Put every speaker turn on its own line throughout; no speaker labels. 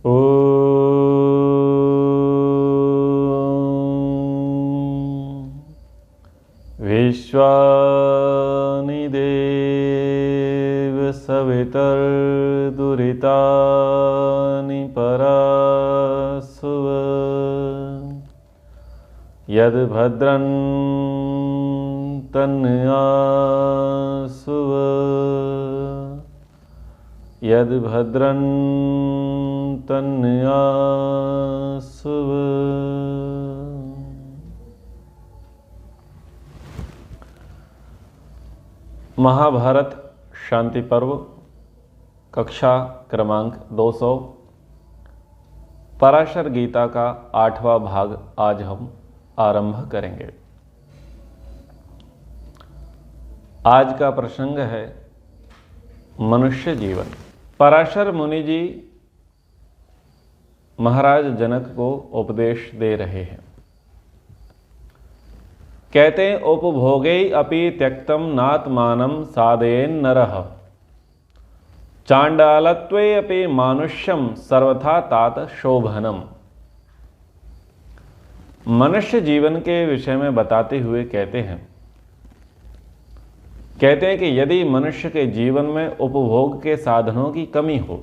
ॐ विश्वानि देव सवितर्दुरितानि परासुव यद्भद्रं तन्यासुव यद्भद्रं तन्यासुव। महाभारत शांति पर्व कक्षा क्रमांक 200 पराशर गीता का 8वां भाग आज हम आरंभ करेंगे। आज का प्रसंग है मनुष्य जीवन। पराशर मुनि जी महाराज जनक को उपदेश दे रहे हैं। कहते हैं उपभोगे अपि त्यक्तम नात्मानं साधयेन नरः चांडालत्वे अपि मानुष्यम सर्वथा तात शोभनम। मनुष्य जीवन के विषय में बताते हुए कहते हैं कि यदि मनुष्य के जीवन में उपभोग के साधनों की कमी हो,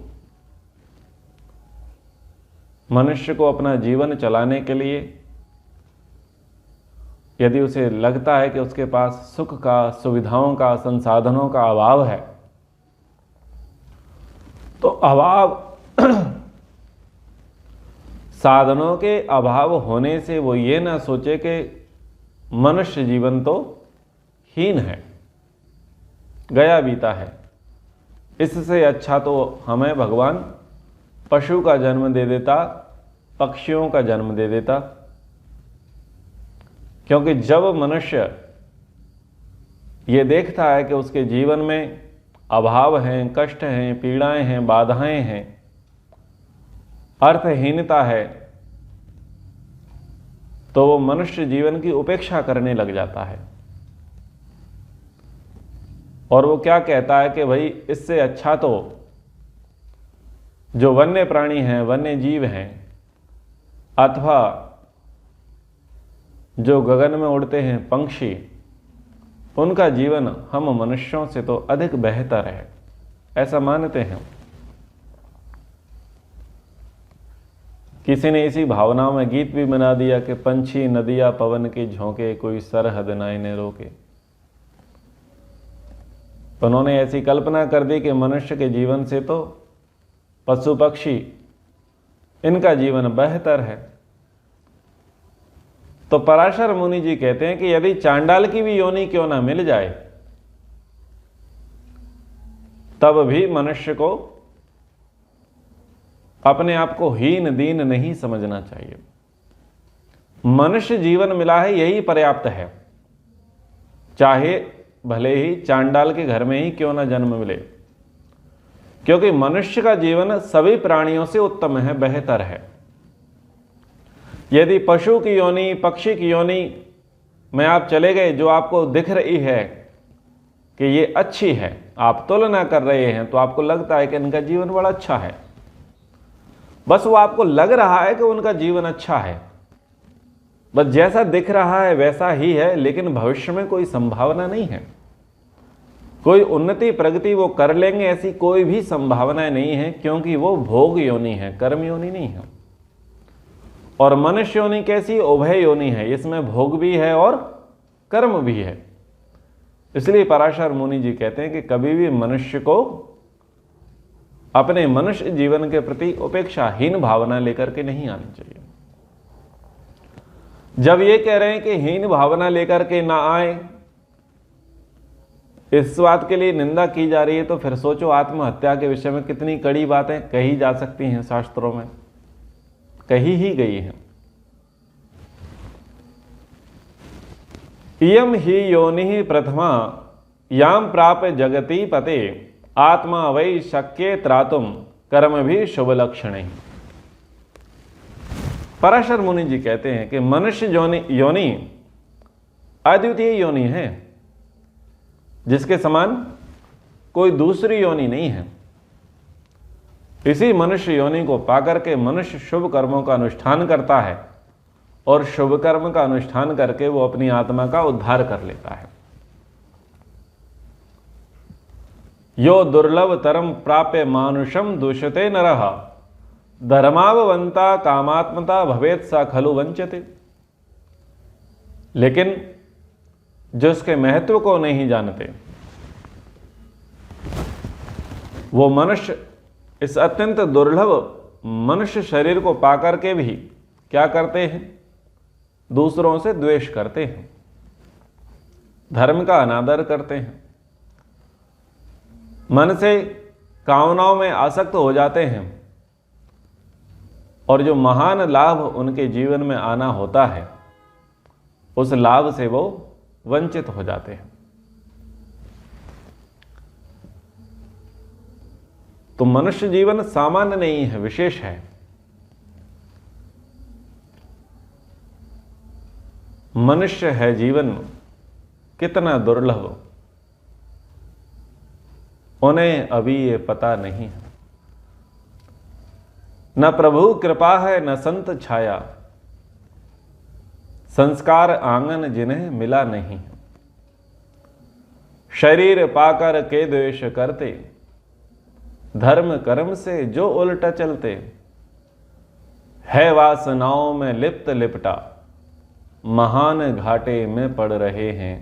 मनुष्य को अपना जीवन चलाने के लिए यदि उसे लगता है कि उसके पास सुख का, सुविधाओं का, संसाधनों का अभाव है, तो साधनों के अभाव होने से वो ये ना सोचे कि मनुष्य जीवन तो हीन है, गया बीता है, इससे अच्छा तो हमें भगवान पशु का जन्म दे देता, पक्षियों का जन्म दे देता। क्योंकि जब मनुष्य ये देखता है कि उसके जीवन में अभाव हैं, कष्ट हैं, पीड़ाएं हैं, बाधाएं हैं, अर्थहीनता है, तो वो मनुष्य जीवन की उपेक्षा करने लग जाता है और वो क्या कहता है कि भाई इससे अच्छा तो जो वन्य प्राणी हैं, वन्य जीव हैं, अथवा जो गगन में उड़ते हैं पंछी, उनका जीवन हम मनुष्यों से तो अधिक बेहतर है, ऐसा मानते हैं। किसी ने इसी भावना में गीत भी बना दिया कि पंछी नदिया पवन के झोंके, कोई सरहद ना इन्हें रोके। उन्होंने ऐसी कल्पना कर दी कि मनुष्य के जीवन से तो पशु पक्षी इनका जीवन बेहतर है। तो पराशर मुनि जी कहते हैं कि यदि चांडाल की भी योनि क्यों ना मिल जाए, तब भी मनुष्य को अपने आप को हीन दीन नहीं समझना चाहिए। मनुष्य जीवन मिला है यही पर्याप्त है, चाहे भले ही चांडाल के घर में ही क्यों ना जन्म मिले, क्योंकि मनुष्य का जीवन सभी प्राणियों से उत्तम है, बेहतर है। यदि पशु की योनि, पक्षी की योनि में आप चले गए, जो आपको दिख रही है कि ये अच्छी है, आप तुलना कर रहे हैं, तो आपको लगता है कि इनका जीवन बड़ा अच्छा है। बस वो आपको लग रहा है कि उनका जीवन अच्छा है, बस जैसा दिख रहा है वैसा ही है, लेकिन भविष्य में कोई संभावना नहीं है, कोई उन्नति प्रगति वो कर लेंगे ऐसी कोई भी संभावना नहीं है, क्योंकि वो भोग योनि है, कर्म योनि नहीं है। और मनुष्य योनि कैसी? उभय योनि है, इसमें भोग भी है और कर्म भी है। इसलिए पराशर मुनि जी कहते हैं कि कभी भी मनुष्य को अपने मनुष्य जीवन के प्रति उपेक्षाहीन भावना लेकर के नहीं आनी चाहिए। जब ये कह रहे हैं कि हीन भावना लेकर के ना आए, इस बात के लिए निंदा की जा रही है, तो फिर सोचो आत्महत्या के विषय में कितनी कड़ी बातें कही जा सकती हैं, शास्त्रों में कही ही गई हैं। इयम ही योनि प्रथमा याम प्राप्य जगति पते आत्मा वै शक्य त्रातुम कर्म भी शुभ लक्षण। पराशर मुनि जी कहते हैं कि मनुष्य योनि अद्वितीय योनि है, जिसके समान कोई दूसरी योनि नहीं है। इसी मनुष्य योनि को पाकर के मनुष्य शुभ कर्मों का अनुष्ठान करता है और शुभ कर्म का अनुष्ठान करके वो अपनी आत्मा का उद्धार कर लेता है। यो दुर्लभ तरम प्राप्य मानुषम दूषते नरः धर्मावंता कामात्मता भवेत सा खलु वंचते। लेकिन जो उसके महत्व को नहीं जानते वो मनुष्य इस अत्यंत दुर्लभ मनुष्य शरीर को पाकर के भी क्या करते हैं? दूसरों से द्वेष करते हैं, धर्म का अनादर करते हैं, मन से कामनाओं में आसक्त हो जाते हैं और जो महान लाभ उनके जीवन में आना होता है उस लाभ से वो वंचित हो जाते हैं। तो मनुष्य जीवन सामान्य नहीं है, विशेष है। मनुष्य है जीवन कितना दुर्लभ, उन्हें अभी ये पता नहीं है। न प्रभु कृपा है न संत छाया, संस्कार आंगन जिन्हें मिला नहीं। शरीर पाकर के द्वेष करते, धर्म कर्म से जो उल्टा चलते। है वासनाओं में लिप्त लिपटा, महान घाटे में पड़ रहे हैं।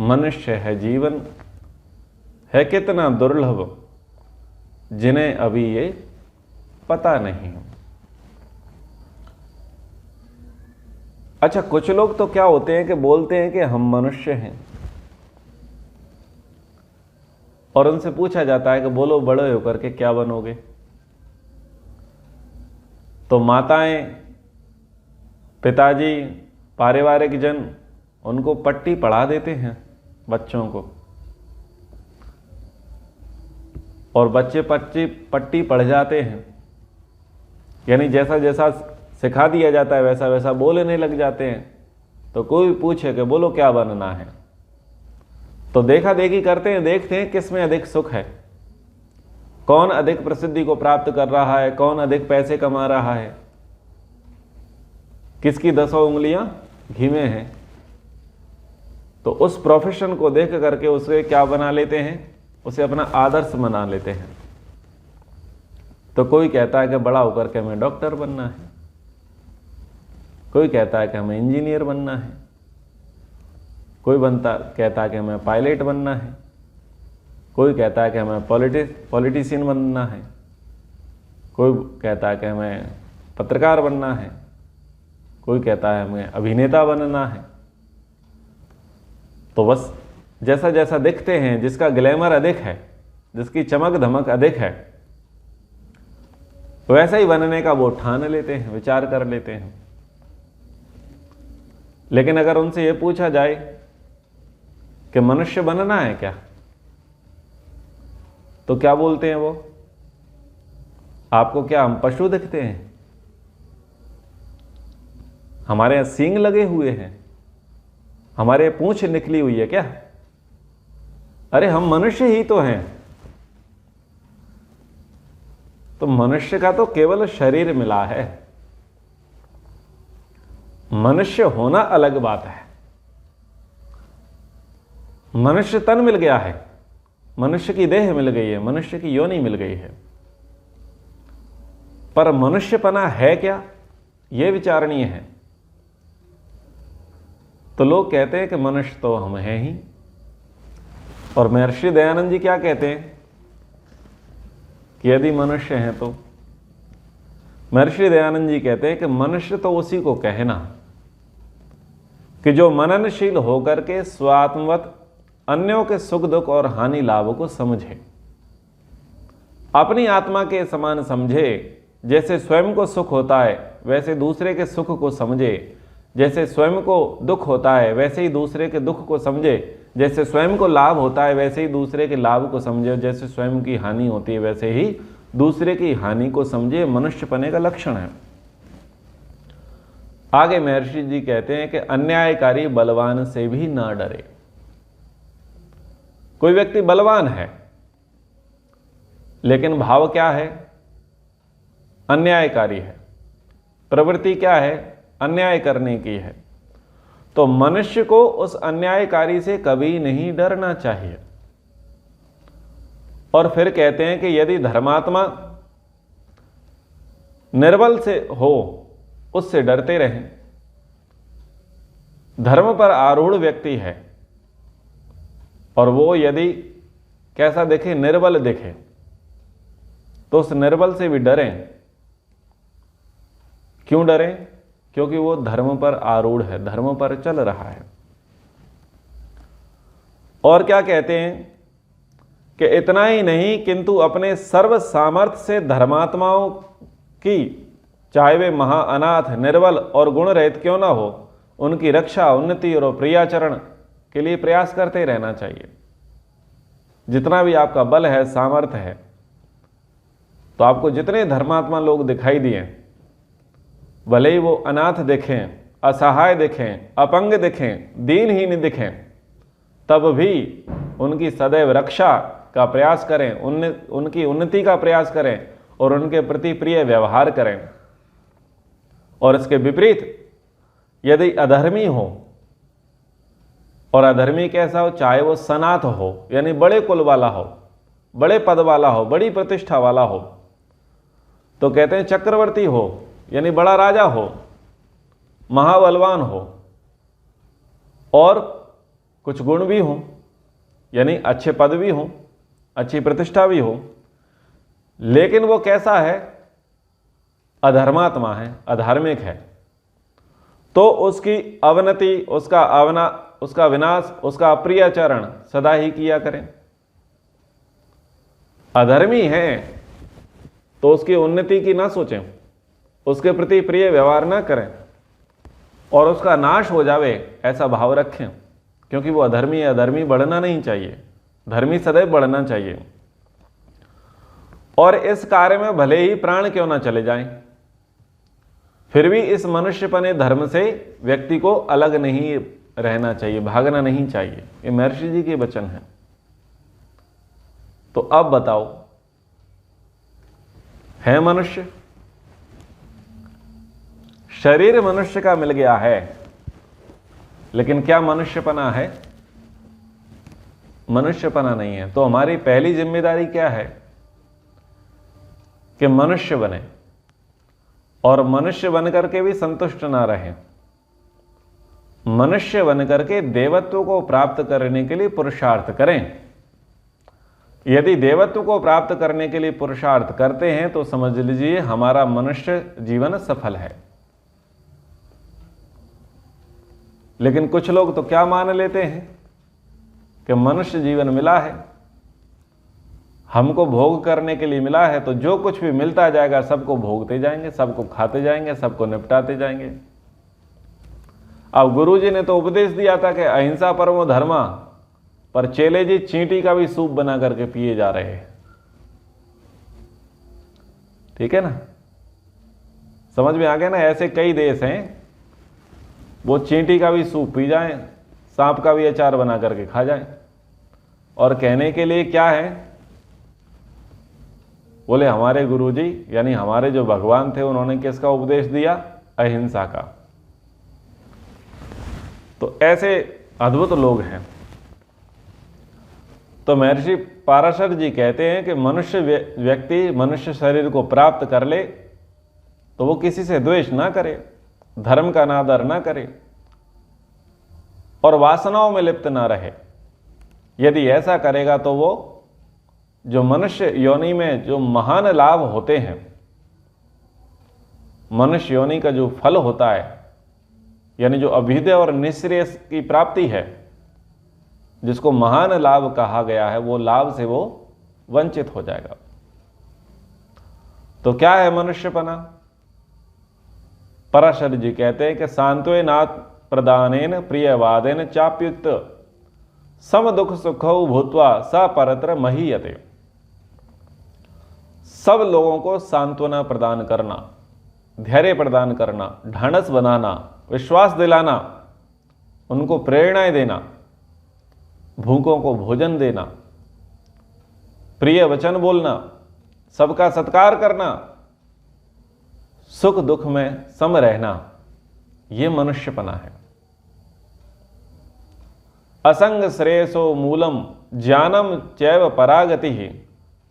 मनुष्य है जीवन है कितना दुर्लभ, जिन्हें अभी ये पता नहीं। अच्छा, कुछ लोग तो क्या होते हैं कि बोलते हैं कि हम मनुष्य हैं और उनसे पूछा जाता है कि बोलो बड़े होकर के क्या बनोगे? तो माताएं, पिताजी, पारिवारिक जन उनको पट्टी पढ़ा देते हैं बच्चों को, और बच्चे पट्टी पढ़ जाते हैं। यानी जैसा जैसा सिखा दिया जाता है वैसा वैसा बोलने लग जाते हैं। तो कोई पूछे कि बोलो क्या बनना है, तो देखा देखी करते हैं, देखते हैं किस में अधिक सुख है, कौन अधिक प्रसिद्धि को प्राप्त कर रहा है, कौन अधिक पैसे कमा रहा है, किसकी 10 उंगलियां घी में हैं। तो उस प्रोफेशन को देख करके उसे क्या बना लेते हैं, उसे अपना आदर्श बना लेते हैं। तो कोई कहता है कि बड़ा होकर के हमें डॉक्टर बनना है, कोई कहता है कि हमें इंजीनियर बनना है, कोई कहता है कि हमें पायलट बनना है, कोई कहता है कि हमें पॉलिटिशियन बनना है, कोई कहता है कि हमें पत्रकार बनना है, कोई कहता है हमें अभिनेता बनना है। तो बस जैसा जैसा दिखते हैं, जिसका ग्लैमर अधिक है, जिसकी चमक धमक अधिक है, वैसा ही बनने का वो ठान लेते हैं, विचार कर लेते हैं। लेकिन अगर उनसे ये पूछा जाए कि मनुष्य बनना है क्या, तो क्या बोलते हैं वो? आपको क्या हम पशु दिखते हैं? हमारे यहां सींग लगे हुए हैं, हमारे पूंछ निकली हुई है क्या? अरे हम मनुष्य ही तो हैं। तो मनुष्य का तो केवल शरीर मिला है, मनुष्य होना अलग बात है। मनुष्य तन मिल गया है, मनुष्य की देह मिल गई है, मनुष्य की योनि मिल गई है, पर मनुष्यपना है क्या, यह विचारणीय है। तो लोग कहते हैं कि मनुष्य तो हम हैं ही। और महर्षि दयानंद जी क्या कहते हैं कि यदि मनुष्य हैं तो, महर्षि दयानंद जी कहते हैं कि मनुष्य तो उसी को कहना कि जो मननशील होकर के स्वात्मवत अन्यों के सुख दुख और हानि लाभ को समझे, अपनी आत्मा के समान समझे। जैसे स्वयं को सुख होता है वैसे दूसरे के सुख को समझे, जैसे स्वयं को दुख होता है वैसे ही दूसरे के दुख को समझे, जैसे स्वयं को लाभ होता है वैसे ही दूसरे के लाभ को समझे, जैसे स्वयं की हानि होती है वैसे ही दूसरे की हानि को समझे। मनुष्यपने का लक्षण है। आगे महर्षि जी कहते हैं कि अन्यायकारी बलवान से भी ना डरे। कोई व्यक्ति बलवान है लेकिन भाव क्या है? अन्यायकारी है। प्रवृत्ति क्या है? अन्याय करने की है। तो मनुष्य को उस अन्यायकारी से कभी नहीं डरना चाहिए। और फिर कहते हैं कि यदि धर्मात्मा निर्बल से हो, उससे डरते रहें। धर्म पर आरूढ़ व्यक्ति है और वो यदि कैसा दिखे? निर्बल दिखे, तो उस निर्बल से भी डरें। क्यों डरें? क्योंकि वो धर्म पर आरूढ़ है, धर्म पर चल रहा है। और क्या कहते हैं कि इतना ही नहीं किंतु अपने सर्व सामर्थ्य से धर्मात्माओं की, चाहे वे महा अनाथ, निर्बल और गुण रहित क्यों ना हो, उनकी रक्षा, उन्नति और प्रियाचरण के लिए प्रयास करते रहना चाहिए। जितना भी आपका बल है, सामर्थ्य है, तो आपको जितने धर्मात्मा लोग दिखाई दिए, भले ही वो अनाथ दिखें, असहाय दिखें, अपंग दिखें, दीनहीन दिखें, तब भी उनकी सदैव रक्षा का प्रयास करें, उनकी उन्नति का प्रयास करें और उनके प्रति प्रिय व्यवहार करें। और इसके विपरीत यदि अधर्मी हो, और अधर्मी कैसा हो? चाहे वो सनाथ हो, यानी बड़े कुल वाला हो, बड़े पद वाला हो, बड़ी प्रतिष्ठा वाला हो, तो कहते हैं चक्रवर्ती हो, यानी बड़ा राजा हो, महाबलवान हो, और कुछ गुण भी हो, यानी अच्छे पद भी हो, अच्छी प्रतिष्ठा भी हो, लेकिन वो कैसा है? अधर्मात्मा है, अधार्मिक है, तो उसकी अवनति, उसका विनाश, उसका अप्रियाचरण सदा ही किया करें। अधर्मी है तो उसकी उन्नति की ना सोचें, उसके प्रति प्रिय व्यवहार ना करें, और उसका नाश हो जावे ऐसा भाव रखें, क्योंकि वो अधर्मी है। अधर्मी बढ़ना नहीं चाहिए, धर्मी सदैव बढ़ना चाहिए। और इस कार्य में भले ही प्राण क्यों ना चले जाएं, फिर भी इस मनुष्यपने धर्म से व्यक्ति को अलग नहीं रहना चाहिए, भागना नहीं चाहिए। ये महर्षि जी के वचन हैं। तो अब बताओ, है मनुष्य? शरीर मनुष्य का मिल गया है, लेकिन क्या मनुष्यपना है? मनुष्यपना नहीं है। तो हमारी पहली जिम्मेदारी क्या है? कि मनुष्य बने, और मनुष्य बन करके भी संतुष्ट ना रहें। मनुष्य बन करके देवत्व को प्राप्त करने के लिए पुरुषार्थ करें। यदि देवत्व को प्राप्त करने के लिए पुरुषार्थ करते हैं तो समझ लीजिए हमारा मनुष्य जीवन सफल है। लेकिन कुछ लोग तो क्या मान लेते हैं कि मनुष्य जीवन मिला है, हमको भोग करने के लिए मिला है, तो जो कुछ भी मिलता जाएगा सबको भोगते जाएंगे, सबको खाते जाएंगे, सबको निपटाते जाएंगे। अब गुरुजी ने तो उपदेश दिया था कि अहिंसा परमो धर्मा, पर चेले जी चींटी का भी सूप बना करके पिए जा रहे हैं। ठीक है ना? समझ में आ गया ना? ऐसे कई देश हैं, वो चींटी का भी सूप पी जाएं, सांप का भी अचार बना करके खा जाएं, और कहने के लिए क्या है? बोले हमारे गुरुजी, यानी हमारे जो भगवान थे, उन्होंने किसका उपदेश दिया? अहिंसा का। तो ऐसे अद्भुत लोग हैं। तो महर्षि पाराशर जी कहते हैं कि मनुष्य व्यक्ति मनुष्य शरीर को प्राप्त कर ले तो वो किसी से द्वेष ना करे, धर्म का अनादर ना करे, और वासनाओं में लिप्त ना रहे। यदि ऐसा करेगा तो वो जो मनुष्य योनि में जो महान लाभ होते हैं, मनुष्य योनि का जो फल होता है, यानी जो अभ्युदय और निःश्रेय की प्राप्ति है, जिसको महान लाभ कहा गया है, वो लाभ से वो वंचित हो जाएगा। तो क्या है मनुष्यपना? पराशर जी कहते हैं कि सांत्वनात् प्रदानेन प्रियवादेन चाप्युक्त सम दुख सुखौ भूत्वा स परत्र महीयते। सब लोगों को सांत्वना प्रदान करना, धैर्य प्रदान करना, ढांढस बनाना, विश्वास दिलाना, उनको प्रेरणाएं देना, भूखों को भोजन देना, प्रिय वचन बोलना, सबका सत्कार करना, सुख दुख में सम रहना, यह मनुष्यपना है। असंग श्रेयसो मूलम ज्ञानम चैव परागति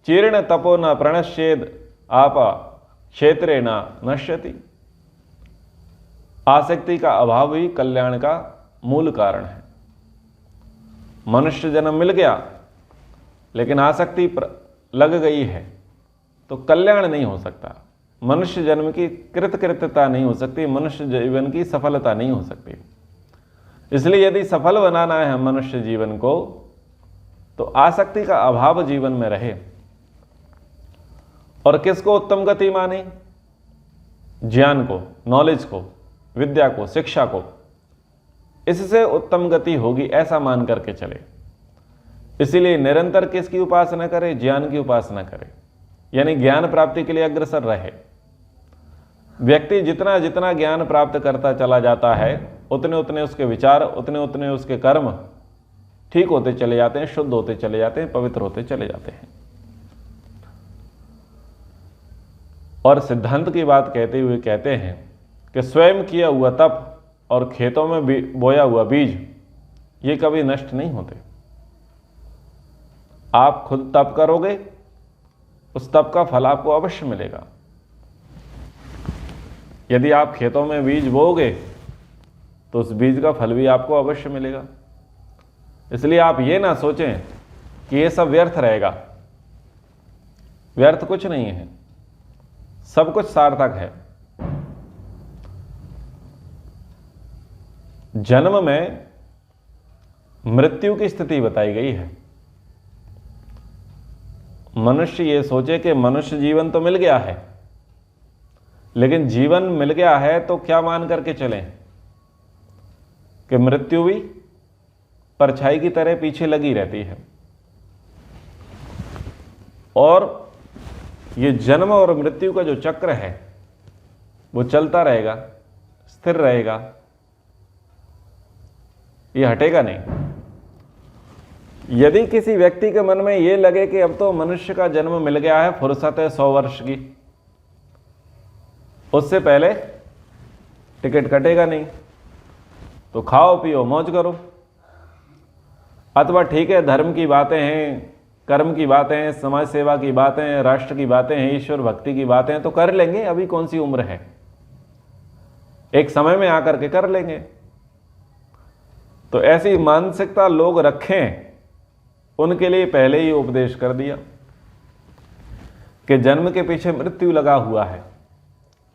चीर्ण तपो न प्रणश्येद आपा क्षेत्रे न नश्यति। आसक्ति का अभाव ही कल्याण का मूल कारण है। मनुष्य जन्म मिल गया लेकिन आसक्ति लग गई है तो कल्याण नहीं हो सकता। मनुष्य जन्म की कृतकृत्यता नहीं हो सकती, मनुष्य जीवन की सफलता नहीं हो सकती। इसलिए यदि सफल बनाना है मनुष्य जीवन को तो आसक्ति का अभाव जीवन में रहे। और किसको उत्तम गति माने? ज्ञान को, नॉलेज को, विद्या को, शिक्षा को। इससे उत्तम गति होगी ऐसा मान करके चले। इसीलिए निरंतर किसकी उपासना करे? ज्ञान की उपासना करे, यानी ज्ञान प्राप्ति के लिए अग्रसर रहे। व्यक्ति जितना जितना ज्ञान प्राप्त करता चला जाता है उतने उतने उसके विचार, उतने उतने उसके कर्म ठीक होते चले जाते हैं, शुद्ध होते चले जाते हैं, पवित्र होते चले जाते हैं। और सिद्धांत की बात कहते हुए कहते हैं कि स्वयं किया हुआ तप और खेतों में बोया हुआ बीज ये कभी नष्ट नहीं होते। आप खुद तप करोगे, उस तप का फल आपको अवश्य मिलेगा। यदि आप खेतों में बीज बोओगे तो उस बीज का फल भी आपको अवश्य मिलेगा। इसलिए आप ये ना सोचें कि ये सब व्यर्थ रहेगा। व्यर्थ कुछ नहीं है, सब कुछ सार्थक है। जन्म में मृत्यु की स्थिति बताई गई है। मनुष्य ये सोचे कि मनुष्य जीवन तो मिल गया है, लेकिन जीवन मिल गया है तो क्या मान करके चलें कि मृत्यु भी परछाई की तरह पीछे लगी रहती है। और ये जन्म और मृत्यु का जो चक्र है वो चलता रहेगा, स्थिर रहेगा, ये हटेगा नहीं। यदि किसी व्यक्ति के मन में ये लगे कि अब तो मनुष्य का जन्म मिल गया है, फुर्सत है 100 वर्ष की, उससे पहले टिकट कटेगा नहीं, तो खाओ पियो मौज करो। अथवा ठीक है, धर्म की बातें हैं, कर्म की बातें हैं, समाज सेवा की बातें हैं, राष्ट्र की बातें हैं, ईश्वर भक्ति की बातें हैं, तो कर लेंगे, अभी कौन सी उम्र है, एक समय में आकर के कर लेंगे। तो ऐसी मानसिकता लोग रखें, उनके लिए पहले ही उपदेश कर दिया कि जन्म के पीछे मृत्यु लगा हुआ है।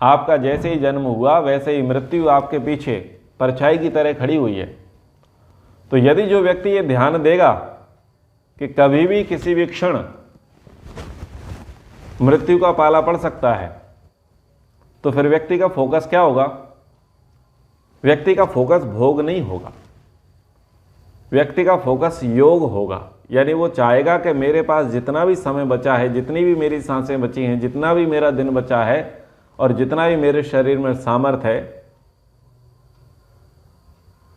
आपका जैसे ही जन्म हुआ वैसे ही मृत्यु आपके पीछे परछाई की तरह खड़ी हुई है। तो यदि जो व्यक्ति ये ध्यान देगा कि कभी भी किसी भी क्षण मृत्यु का पाला पड़ सकता है, तो फिर व्यक्ति का फोकस क्या होगा? व्यक्ति का फोकस भोग नहीं होगा, व्यक्ति का फोकस योग होगा। यानी वो चाहेगा कि मेरे पास जितना भी समय बचा है, जितनी भी मेरी सांसें बची हैं, जितना भी मेरा दिन बचा है और जितना भी मेरे शरीर में सामर्थ्य है,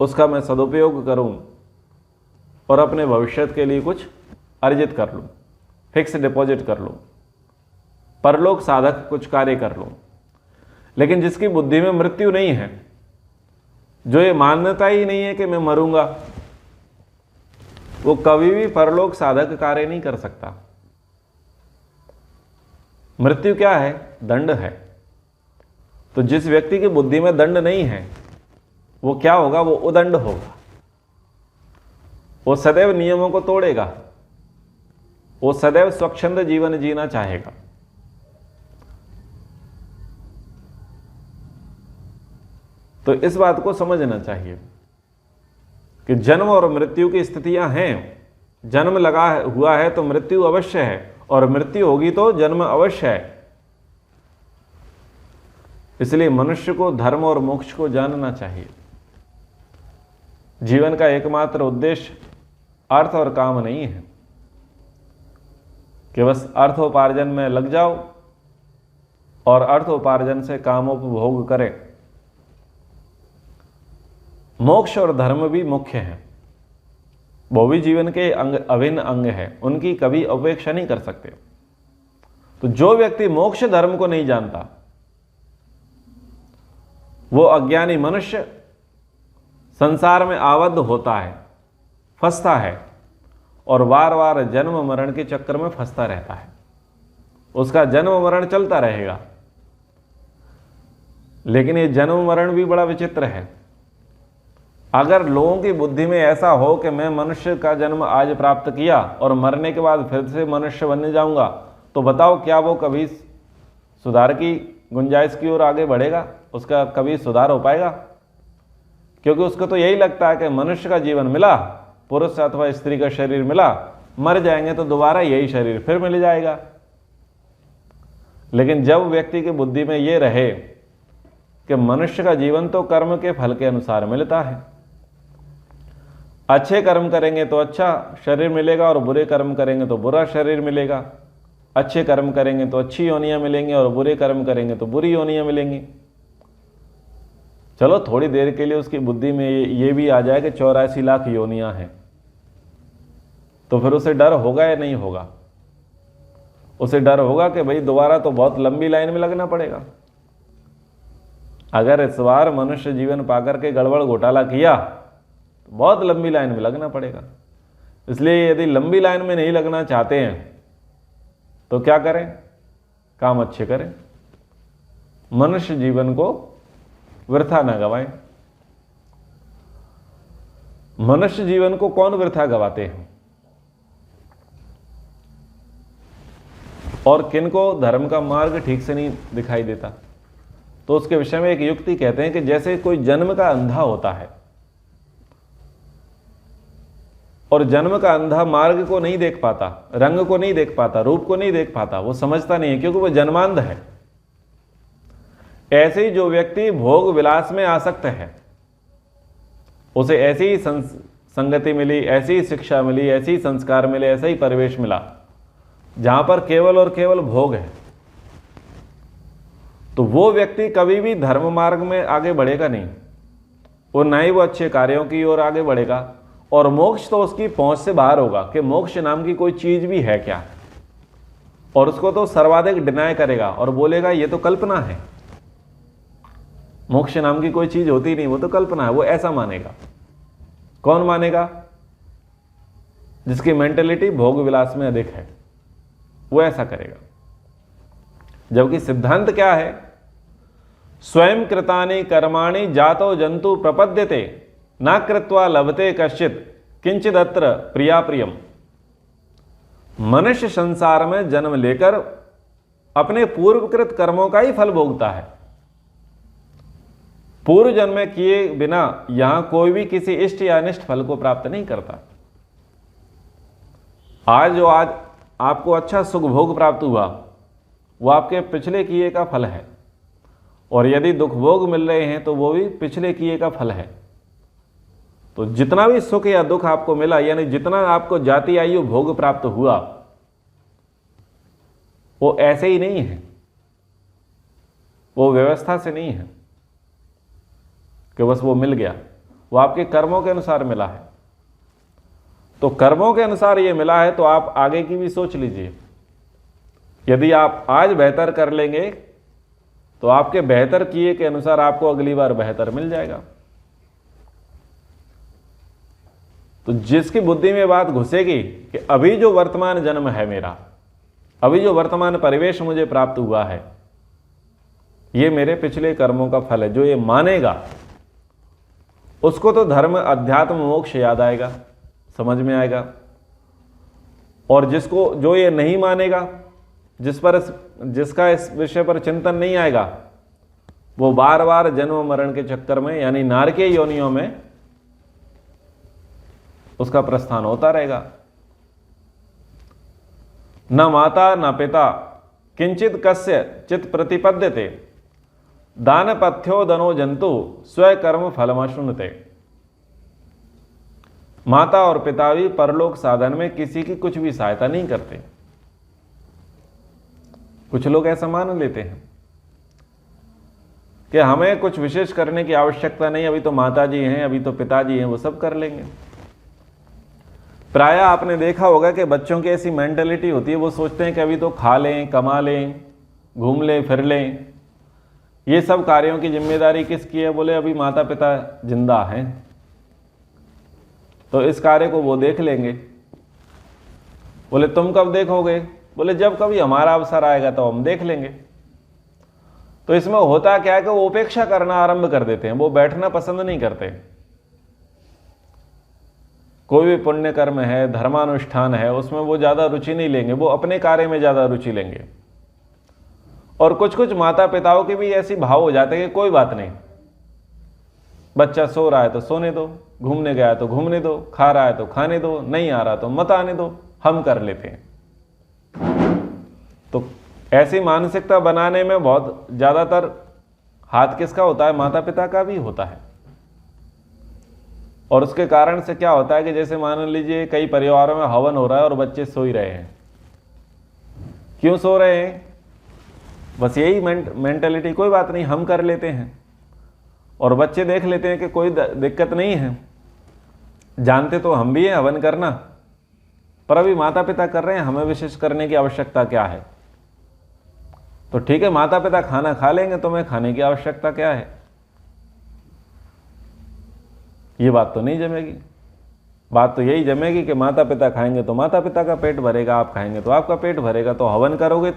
उसका मैं सदुपयोग करूं और अपने भविष्य के लिए कुछ अर्जित कर लूं, फिक्स डिपॉजिट कर लूं, परलोक साधक कुछ कार्य कर लूं। लेकिन जिसकी बुद्धि में मृत्यु नहीं है, जो ये मान्यता ही नहीं है कि मैं मरूंगा, वो कभी भी परलोक साधक कार्य नहीं कर सकता। मृत्यु क्या है? दंड है। तो जिस व्यक्ति की बुद्धि में दंड नहीं है वो क्या होगा? वो उदंड होगा। वो सदैव नियमों को तोड़ेगा, वो सदैव स्वच्छंद जीवन जीना चाहेगा। तो इस बात को समझना चाहिए कि जन्म और मृत्यु की स्थितियां हैं। जन्म लगा हुआ है तो मृत्यु अवश्य है, और मृत्यु होगी तो जन्म अवश्य है। इसलिए मनुष्य को धर्म और मोक्ष को जानना चाहिए। जीवन का एकमात्र उद्देश्य अर्थ और काम नहीं है कि बस अर्थोपार्जन में लग जाओ और अर्थोपार्जन से कामोपभोग करें। मोक्ष और धर्म भी मुख्य हैं, वो भी जीवन के अभिन्न अंग है, उनकी कभी उपेक्षा नहीं कर सकते। तो जो व्यक्ति मोक्ष धर्म को नहीं जानता वो अज्ञानी मनुष्य संसार में आबद्ध होता है, फंसता है और बार बार जन्म मरण के चक्कर में फंसता रहता है। उसका जन्म मरण चलता रहेगा। लेकिन ये जन्म मरण भी बड़ा विचित्र है। अगर लोगों की बुद्धि में ऐसा हो कि मैं मनुष्य का जन्म आज प्राप्त किया और मरने के बाद फिर से मनुष्य बनने जाऊंगा, तो बताओ क्या वो कभी सुधार की गुंजाइश की ओर आगे बढ़ेगा? उसका कभी सुधार हो पाएगा? क्योंकि उसको तो यही लगता है कि मनुष्य का जीवन मिला, पुरुष अथवा स्त्री का शरीर मिला, मर जाएंगे तो दोबारा यही शरीर फिर मिल जाएगा। लेकिन जब व्यक्ति की बुद्धि में ये रहे कि मनुष्य का जीवन तो कर्म के फल के अनुसार मिलता है, अच्छे कर्म करेंगे तो अच्छा शरीर मिलेगा और बुरे कर्म करेंगे तो बुरा शरीर मिलेगा, अच्छे कर्म करेंगे तो अच्छी योनियां मिलेंगी और बुरे कर्म करेंगे तो बुरी योनियां मिलेंगी। चलो थोड़ी देर के लिए उसकी बुद्धि में ये भी आ जाए कि 84 लाख योनियां हैं, तो फिर उसे डर होगा या नहीं होगा? उसे डर होगा कि भाई दोबारा तो बहुत लंबी लाइन में लगना पड़ेगा। अगर इस बार मनुष्य जीवन पाकर के गड़बड़ घोटाला किया तो बहुत लंबी लाइन में लगना पड़ेगा। इसलिए यदि लंबी लाइन में नहीं लगना चाहते हैं तो क्या करें? काम अच्छे करें, मनुष्य जीवन को वृथा न गवाएं। मनुष्य जीवन को कौन वृथा गवाते हैं? और किनको धर्म का मार्ग ठीक से नहीं दिखाई देता, तो उसके विषय में एक युक्ति कहते हैं कि जैसे कोई जन्म का अंधा होता है और जन्म का अंधा मार्ग को नहीं देख पाता, रंग को नहीं देख पाता, रूप को नहीं देख पाता, वो समझता नहीं है क्योंकि वो जन्मांध है। ऐसे ही जो व्यक्ति भोग विलास में आसक्त है, उसे ऐसी ही संगति मिली, ऐसी ही शिक्षा मिली, ऐसी ही संस्कार मिले, ऐसा ही परिवेश मिला जहां पर केवल और केवल भोग है, तो वो व्यक्ति कभी भी धर्म मार्ग में आगे बढ़ेगा नहीं, और ना ही वो अच्छे कार्यों की ओर आगे बढ़ेगा। और मोक्ष तो उसकी पहुंच से बाहर होगा कि मोक्ष नाम की कोई चीज भी है क्या, और उसको तो सर्वाधिक डिनाय करेगा और बोलेगा ये तो कल्पना है, मोक्ष नाम की कोई चीज होती नहीं, वो तो कल्पना है। वो ऐसा मानेगा। कौन मानेगा? जिसकी मेंटेलिटी भोग विलास में अधिक है, वो ऐसा करेगा। जबकि सिद्धांत क्या है? स्वयं कृतानि कर्माणि जातो जंतु प्रपद्यते न कृत्वा लभते कश्चित किंचिदत्र प्रिया प्रियम। मनुष्य संसार में जन्म लेकर अपने पूर्वकृत कर्मों का ही फल भोगता है। पूर्व जन्म में किए बिना यहां कोई भी किसी इष्ट या अनिष्ट फल को प्राप्त नहीं करता। आज आपको अच्छा सुख भोग प्राप्त हुआ, वो आपके पिछले किए का फल है, और यदि दुख भोग मिल रहे हैं तो वो भी पिछले किए का फल है। तो जितना भी सुख या दुख आपको मिला, यानी जितना आपको जाति आयु भोग प्राप्त हुआ, वो ऐसे ही नहीं है, वो व्यवस्था से नहीं है कि बस वो मिल गया। वो आपके कर्मों के अनुसार मिला है। तो कर्मों के अनुसार ये मिला है, तो आप आगे की भी सोच लीजिए। यदि आप आज बेहतर कर लेंगे तो आपके बेहतर किए के अनुसार आपको अगली बार बेहतर मिल जाएगा। तो जिसकी बुद्धि में बात घुसेगी कि अभी जो वर्तमान जन्म है मेरा, अभी जो वर्तमान परिवेश मुझे प्राप्त हुआ है, ये मेरे पिछले कर्मों का फल है, जो ये मानेगा उसको तो धर्म अध्यात्म मोक्ष याद आएगा, समझ में आएगा। और जो ये नहीं मानेगा, जिसका इस विषय पर चिंतन नहीं आएगा, वो बार बार जन्म मरण के चक्कर में, यानी नारकीय योनियों में उसका प्रस्थान होता रहेगा। न माता न पिता किंचित कस्य चित प्रतिपद्यते दान पथ्यो दनो जंतु स्वयं कर्म फलमश्नुते। माता और पिता भी परलोक साधन में किसी की कुछ भी सहायता नहीं करते। कुछ लोग ऐसा मान लेते हैं कि हमें कुछ विशेष करने की आवश्यकता नहीं, अभी तो माता जी हैं, अभी तो पिताजी हैं, वो सब कर लेंगे। प्रायः आपने देखा होगा कि बच्चों की ऐसी मेंटेलिटी होती है, वो सोचते हैं कि अभी तो खा लें, कमा लें, घूम लें, फिर लें। ये सब कार्यों की जिम्मेदारी किसकी है? बोले अभी माता पिता जिंदा हैं तो इस कार्य को वो देख लेंगे। बोले तुम कब देखोगे? बोले जब कभी हमारा अवसर आएगा तो हम देख लेंगे। तो इसमें होता क्या है कि वो उपेक्षा करना आरंभ कर देते हैं, वो बैठना पसंद नहीं करते। कोई भी पुण्य कर्म है, धर्मानुष्ठान है, उसमें वो ज़्यादा रुचि नहीं लेंगे, वो अपने कार्य में ज़्यादा रुचि लेंगे। और कुछ कुछ माता पिताओं के भी ऐसी भाव हो जाते हैं कि कोई बात नहीं, बच्चा सो रहा है तो सोने दो, घूमने गया तो घूमने दो, खा रहा है तो खाने दो, नहीं आ रहा तो मत आने दो, हम कर लेते हैं। तो ऐसी मानसिकता बनाने में बहुत ज़्यादातर हाथ किसका होता है? माता पिता का भी होता है। और उसके कारण से क्या होता है कि जैसे मान लीजिए कई परिवारों में हवन हो रहा है और बच्चे सो ही रहे हैं। क्यों सो रहे हैं? बस यही मेंटेलिटी, कोई बात नहीं हम कर लेते हैं। और बच्चे देख लेते हैं कि कोई दिक्कत नहीं है, जानते तो हम भी हैं हवन करना, पर अभी माता पिता कर रहे हैं, हमें विशेष करने की आवश्यकता क्या है? तो ठीक है, माता पिता खाना खा लेंगे तो मैं खाने की आवश्यकता क्या है? ये बात तो नहीं जमेगी। बात तो यही जमेगी कि माता पिता खाएंगे तो माता पिता का पेट भरेगा, आप खाएंगे तो आपका पेट भरेगा। तो हवन करोगे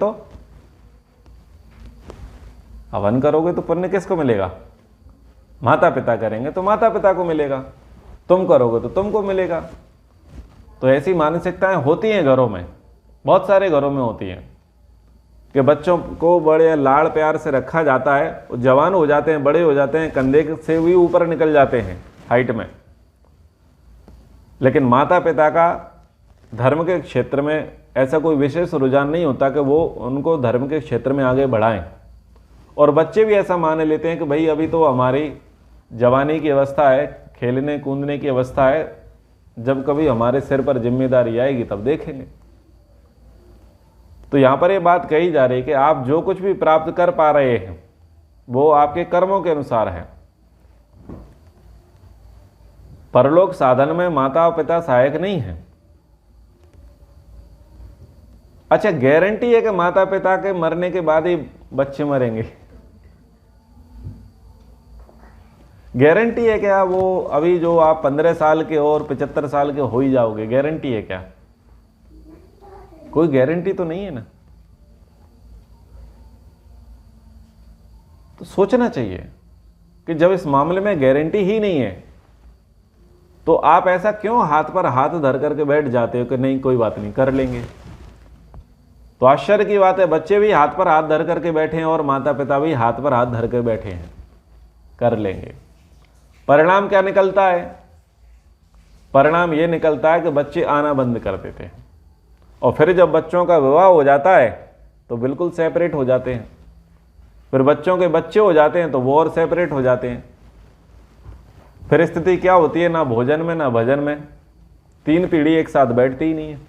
तो पुण्य किसको मिलेगा? माता पिता करेंगे तो माता पिता को मिलेगा, तुम करोगे तो तुमको मिलेगा। तो ऐसी मानसिकताएं होती हैं घरों में, बहुत सारे घरों में होती हैं कि बच्चों को बड़े लाड़ प्यार से रखा जाता है, जवान हो जाते हैं, बड़े हो जाते हैं, कंधे से भी ऊपर निकल जाते हैं हाइट में, लेकिन माता पिता का धर्म के क्षेत्र में ऐसा कोई विशेष रुझान नहीं होता कि वो उनको धर्म के क्षेत्र में आगे बढ़ाएं। और बच्चे भी ऐसा मान लेते हैं कि भाई अभी तो हमारी जवानी की अवस्था है, खेलने कूदने की अवस्था है, जब कभी हमारे सिर पर जिम्मेदारी आएगी तब देखेंगे। तो यहाँ पर ये बात कही जा रही है कि आप जो कुछ भी प्राप्त कर पा रहे हैं वो आपके कर्मों के अनुसार है। परलोक साधन में माता और पिता सहायक नहीं है। अच्छा, गारंटी है कि माता पिता के मरने के बाद ही बच्चे मरेंगे? गारंटी है क्या? वो अभी जो आप 15 साल के और 75 साल के हो ही जाओगे, गारंटी है क्या? कोई गारंटी तो नहीं है ना। तो सोचना चाहिए कि जब इस मामले में गारंटी ही नहीं है तो आप ऐसा क्यों हाथ पर हाथ धर करके बैठ जाते हो कि नहीं कोई बात नहीं कर लेंगे। तो आश्चर्य की बात है, बच्चे भी हाथ पर हाथ धर करके बैठे हैं और माता पिता भी हाथ पर हाथ धर के बैठे हैं, कर लेंगे। परिणाम क्या निकलता है? परिणाम ये निकलता है कि बच्चे आना बंद कर देते हैं और फिर जब बच्चों का विवाह हो जाता है तो बिल्कुल सेपरेट हो जाते हैं। फिर बच्चों के बच्चे हो जाते हैं तो वो और सेपरेट हो जाते हैं। फिर स्थिति क्या होती है? ना भोजन में ना भजन में, 3 पीढ़ी एक साथ बैठती ही नहीं है।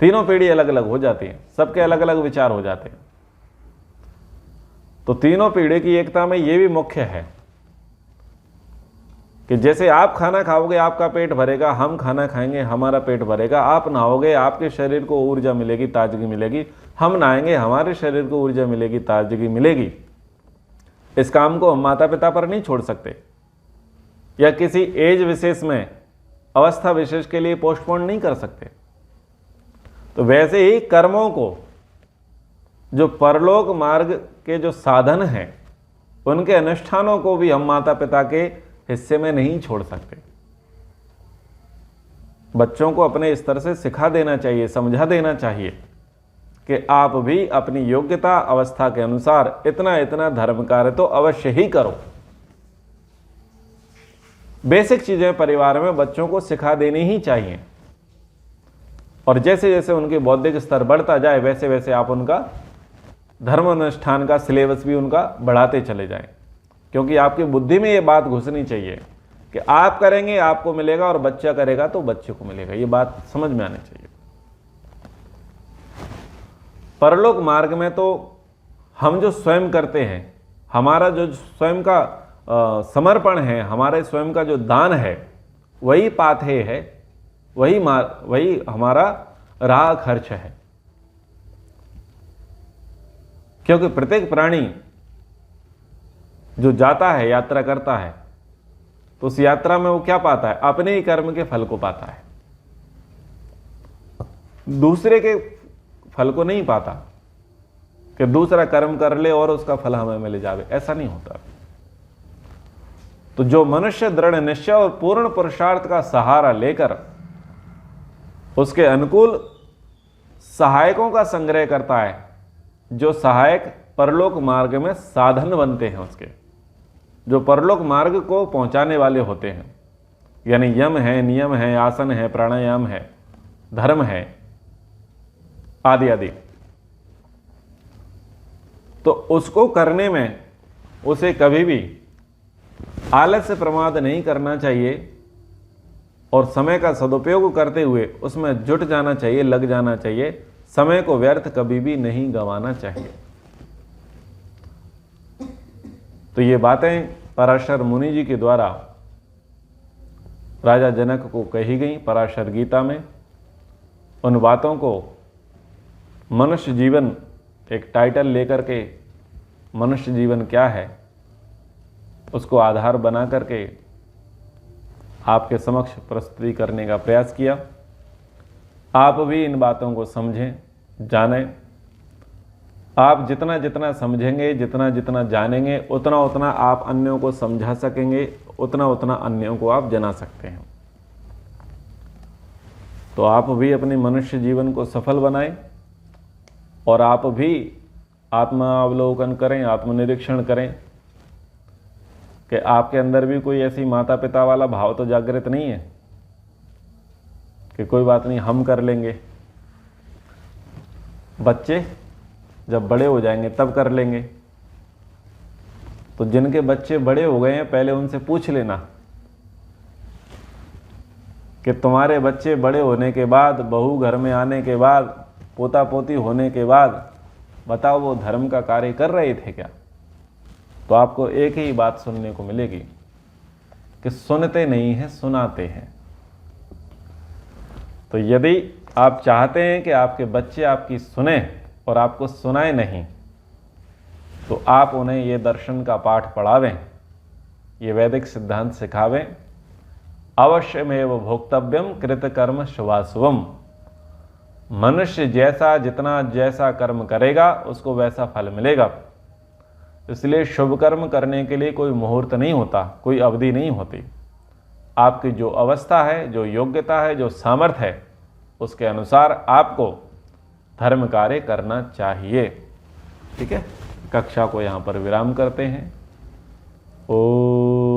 तीनों पीढ़ी अलग अलग हो जाती है, सबके अलग अलग विचार हो जाते हैं। तो तीनों पीढ़ी की एकता में यह भी मुख्य है कि जैसे आप खाना खाओगे आपका पेट भरेगा, हम खाना खाएंगे हमारा पेट भरेगा। आप नहाओगे आपके शरीर को ऊर्जा मिलेगी, ताजगी मिलेगी। हम नहाएंगे हमारे शरीर को ऊर्जा मिलेगी, ताजगी मिलेगी। इस काम को हम माता पिता पर नहीं छोड़ सकते या किसी एज विशेष में, अवस्था विशेष के लिए पोस्टपोन नहीं कर सकते। तो वैसे ही कर्मों को, जो परलोक मार्ग के जो साधन हैं, उनके अनुष्ठानों को भी हम माता पिता के हिस्से में नहीं छोड़ सकते। बच्चों को अपने स्तर से सिखा देना चाहिए, समझा देना चाहिए कि आप भी अपनी योग्यता अवस्था के अनुसार इतना इतना धर्म कार्य तो अवश्य ही करो। बेसिक चीजें परिवार में बच्चों को सिखा देनी ही चाहिए और जैसे जैसे उनके बौद्धिक स्तर बढ़ता जाए वैसे वैसे आप उनका धर्म अनुष्ठान का सिलेबस भी उनका बढ़ाते चले जाएं, क्योंकि आपकी बुद्धि में ये बात घुसनी चाहिए कि आप करेंगे आपको मिलेगा और बच्चा करेगा तो बच्चे को मिलेगा। ये बात समझ में आनी चाहिए। परलोक मार्ग में तो हम जो स्वयं करते हैं, हमारा जो स्वयं का समर्पण है, हमारे स्वयं का जो दान है, वही पाथेय है, वही हमारा राह खर्च है। क्योंकि प्रत्येक प्राणी जो जाता है, यात्रा करता है, तो उस यात्रा में वो क्या पाता है? अपने ही कर्म के फल को पाता है, दूसरे के फल को नहीं पाता कि दूसरा कर्म कर ले और उसका फल हमें मिल जावे। ऐसा नहीं होता। तो जो मनुष्य दृढ़ निश्चय और पूर्ण पुरुषार्थ का सहारा लेकर उसके अनुकूल सहायकों का संग्रह करता है, जो सहायक परलोक मार्ग में साधन बनते हैं, उसके जो परलोक मार्ग को पहुंचाने वाले होते हैं, यानी यम है, नियम है, आसन है, प्राणायाम है, धर्म है, आदि आदि, तो उसको करने में उसे कभी भी आलस्य प्रमाद नहीं करना चाहिए और समय का सदुपयोग करते हुए उसमें जुट जाना चाहिए, लग जाना चाहिए। समय को व्यर्थ कभी भी नहीं गंवाना चाहिए। तो ये बातें पराशर मुनि जी के द्वारा राजा जनक को कही गई पराशर गीता में। उन बातों को मनुष्य जीवन एक टाइटल लेकर के मनुष्य जीवन क्या है उसको आधार बना करके आपके समक्ष प्रस्तुति करने का प्रयास किया। आप भी इन बातों को समझें, जानें। आप जितना जितना समझेंगे, जितना जितना जानेंगे, उतना उतना आप अन्यों को समझा सकेंगे, उतना उतना अन्यों को आप जना सकते हैं। तो आप भी अपने मनुष्य जीवन को सफल बनाएं और आप भी आत्मावलोकन करें, आत्मनिरीक्षण करें कि आपके अंदर भी कोई ऐसी माता पिता वाला भाव तो जागृत नहीं है कि कोई बात नहीं हम कर लेंगे, बच्चे जब बड़े हो जाएंगे तब कर लेंगे। तो जिनके बच्चे बड़े हो गए हैं पहले उनसे पूछ लेना कि तुम्हारे बच्चे बड़े होने के बाद, बहू घर में आने के बाद, पोता पोती होने के बाद बताओ वो धर्म का कार्य कर रहे थे क्या? तो आपको एक ही बात सुनने को मिलेगी कि सुनते नहीं हैं, सुनाते हैं। तो यदि आप चाहते हैं कि आपके बच्चे आपकी सुने और आपको सुनाए नहीं, तो आप उन्हें ये दर्शन का पाठ पढ़ावें, ये वैदिक सिद्धांत सिखावें। अवश्यमेव भोक्तव्यम कृतकर्म शुभाशुभम। मनुष्य जैसा कर्म करेगा उसको वैसा फल मिलेगा। इसलिए शुभ कर्म करने के लिए कोई मुहूर्त नहीं होता, कोई अवधि नहीं होती। आपकी जो अवस्था है, जो योग्यता है, जो सामर्थ्य है, उसके अनुसार आपको धर्म कार्य करना चाहिए। ठीक है, कक्षा को यहाँ पर विराम करते हैं। ओम